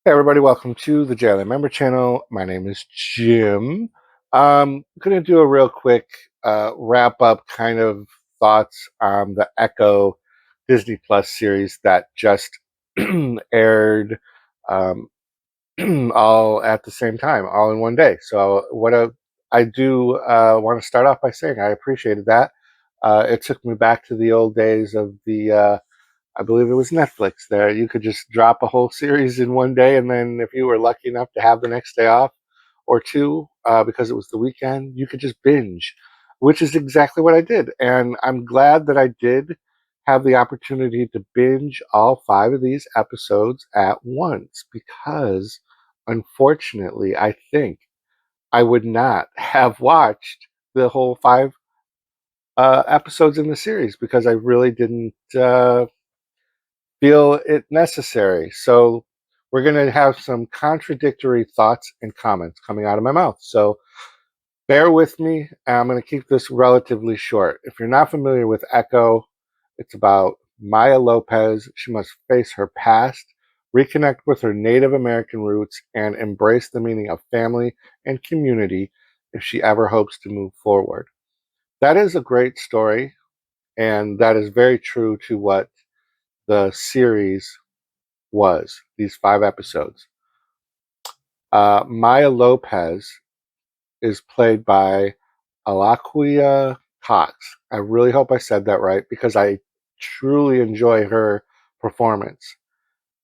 Hey everybody, welcome to the JLAmember channel. My name is Jim. I'm going to do a real quick wrap up kind of thoughts on the Echo Disney Plus series that just aired um, all at the same time, all in one day. So I do want to start off by saying I appreciated that. It took me back to the old days of the I believe it was Netflix there. You could just drop a whole series in one day, and then if you were lucky enough to have the next day off or two, because it was the weekend, you could just binge, which is exactly what I did. And I'm glad that I did have the opportunity to binge all five of these episodes at once, because unfortunately, I think I would not have watched the whole five episodes in the series because I really didn't. Feel it necessary. So we're going to have some contradictory thoughts and comments coming out of my mouth. So bear with me. I'm going to keep this relatively short. If you're not familiar with Echo, it's about Maya Lopez. She must face her past, reconnect with her Native American roots, and embrace the meaning of family and community if she ever hopes to move forward. That is a great story, and that is very true to what the series was, these five episodes. Maya Lopez is played by alaqua Cox. I really hope I said that right because I truly enjoy her performance.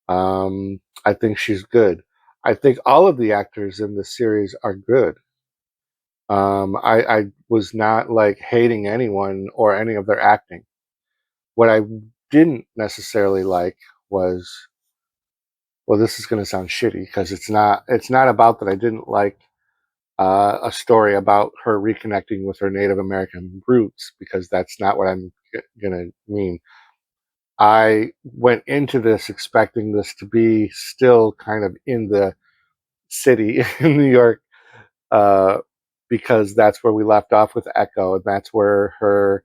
I think she's good. I think all of the actors in the series are good. I was not like hating anyone or any of their acting. What I didn't necessarily like was, well, this is going to sound shitty because it's not about that I didn't like a story about her reconnecting with her Native American roots, because that's not what I'm going to mean. I went into this expecting this to be still kind of in the city in New York, uh, because that's where we left off with Echo, and that's where her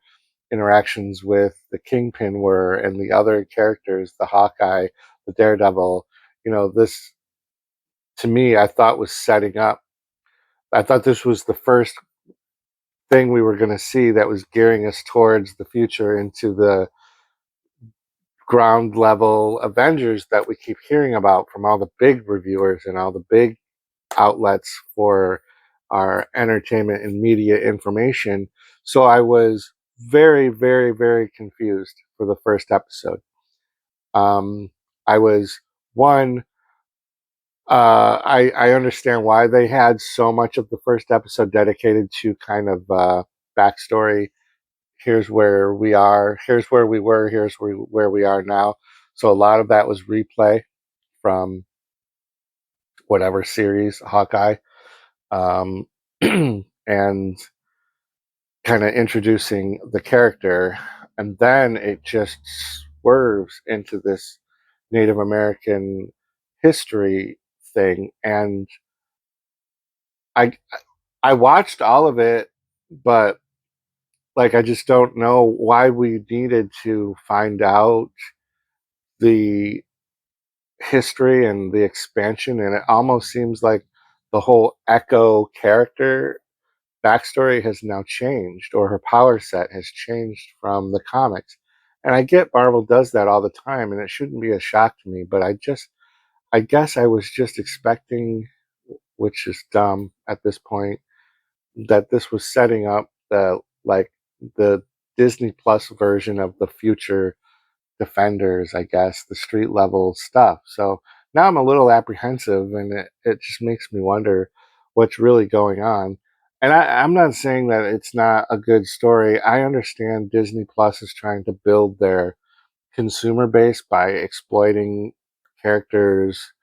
interactions with the Kingpin were, and the other characters, the Hawkeye, the Daredevil. This, to me, I thought was setting up. I thought this was the first thing we were going to see that was gearing us towards the future, into the ground level Avengers that we keep hearing about from all the big reviewers and all the big outlets for our entertainment and media information. So I was very, very, very confused for the first episode. I was one. I understand why they had so much of the first episode dedicated to kind of backstory. Here's where we are, here's where we were, here's where we are now. So a lot of that was replay from whatever series, Hawkeye, um, and kind of introducing the character. And then it just swerves into this Native American history thing. And I, I watched all of it, but like, I just don't know why we needed to find out the history and the expansion. And it almost seems like the whole Echo character backstory has now changed, or her power set has changed from the comics. And I get Marvel does that all the time, and it shouldn't be a shock to me, but I guess I was just expecting, which is dumb at this point, that this was setting up the Disney Plus version of the future Defenders, I guess, the street level stuff. So now I'm a little apprehensive, and it just makes me wonder what's really going on. And I'm not saying that it's not a good story. I understand Disney Plus is trying to build their consumer base by exploiting characters'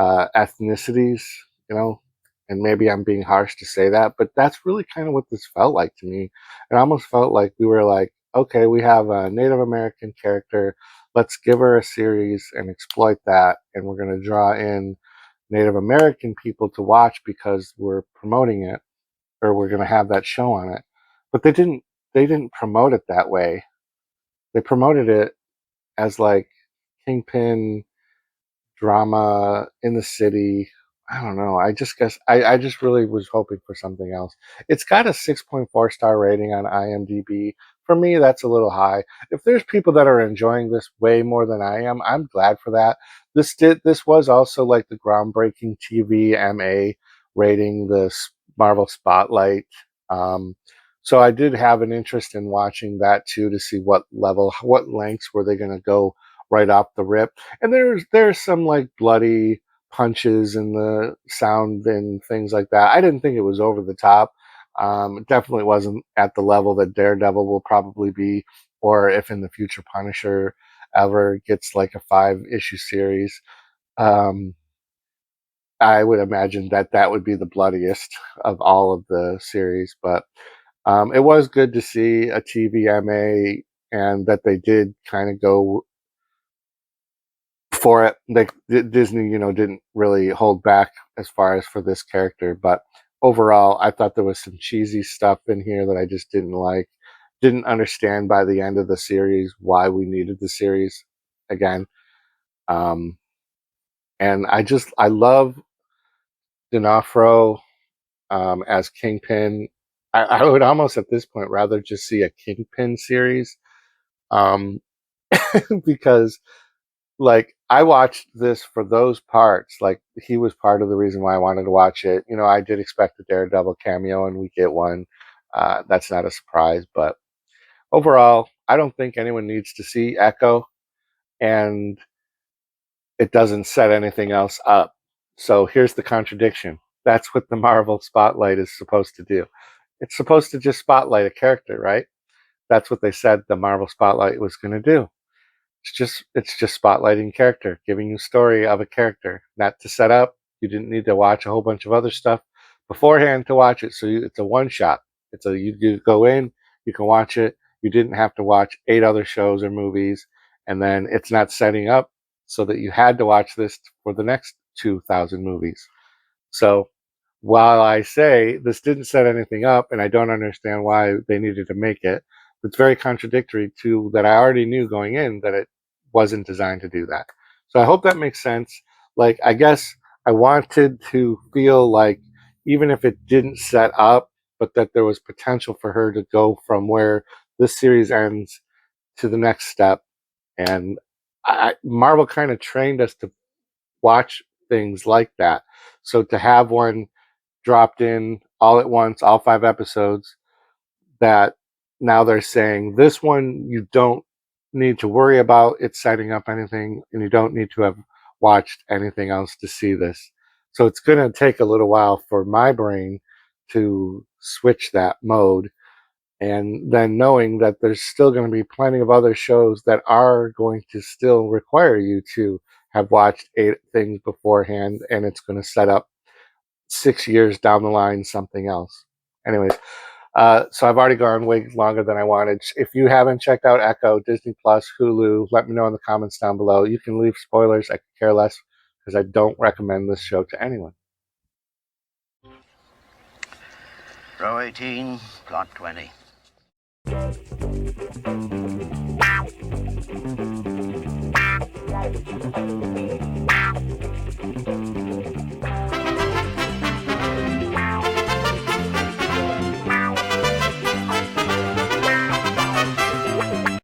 ethnicities, you know, and maybe I'm being harsh to say that, but that's really kind of what this felt like to me. It almost felt like we were like, okay, we have a Native American character. Let's give her a series and exploit that. And we're going to draw in Native American people to watch because we're promoting it, or we're going to have that show on it. But they didn't promote it that way. They promoted it as like Kingpin drama in the city. I don't know. I just guess I just really was hoping for something else. It's got a 6.4 star rating on IMDb. For me, that's a little high. If there's people that are enjoying this way more than I am, I'm glad for that. This was also like the groundbreaking TVMA rating, the Marvel Spotlight. Um, so I did have an interest in watching that too, to see what level, what lengths were they going to go right off the rip. And there's some like bloody punches and the sound and things like that. I didn't think it was over the top. It definitely wasn't at the level that Daredevil will probably be, or if in the future Punisher ever gets like a 5 issue series. Um, I would imagine that that would be the bloodiest of all of the series, but it was good to see a TVMA and that they did kind of go for it. Like Disney, didn't really hold back as far as for this character, but overall, I thought there was some cheesy stuff in here that I just didn't like. Didn't understand by the end of the series why we needed the series again. Um, and I love D'Onofrio as Kingpin. I would almost at this point rather just see a Kingpin series, um, because like I watched this for those parts. Like he was part of the reason why I wanted to watch it. I did expect a Daredevil cameo, and we get one. That's not a surprise, but overall, I don't think anyone needs to see Echo, and it doesn't set anything else up. So here's the contradiction. That's what the Marvel Spotlight is supposed to do. It's supposed to just spotlight a character, right? That's what they said the Marvel Spotlight was going to do. It's just spotlighting character, giving you a story of a character, not to set up. You didn't need to watch a whole bunch of other stuff beforehand to watch it. So it's a one shot. You go in, you can watch it. You didn't have to watch 8 other shows or movies, and then it's not setting up so that you had to watch this for the next 2,000 movies. So while I say this didn't set anything up, and I don't understand why they needed to make it, it's very contradictory to that I already knew going in that it wasn't designed to do that. So I hope that makes sense. Like, I guess I wanted to feel like even if it didn't set up, but that there was potential for her to go from where this series ends to the next step. And Marvel kind of trained us to watch things like that. So to have one dropped in all at once, all 5 episodes, that now they're saying this one you don't need to worry about it setting up anything, and you don't need to have watched anything else to see this. So it's going to take a little while for my brain to switch that mode. And then knowing that there's still going to be plenty of other shows that are going to still require you to have watched 8 things beforehand, and it's going to set up 6 years down the line something else. Anyways, so I've already gone way longer than I wanted. If you haven't checked out Echo, Disney Plus, Hulu, let me know in the comments down below. You can leave spoilers. I could care less because I don't recommend this show to anyone. Row 18, plot 20.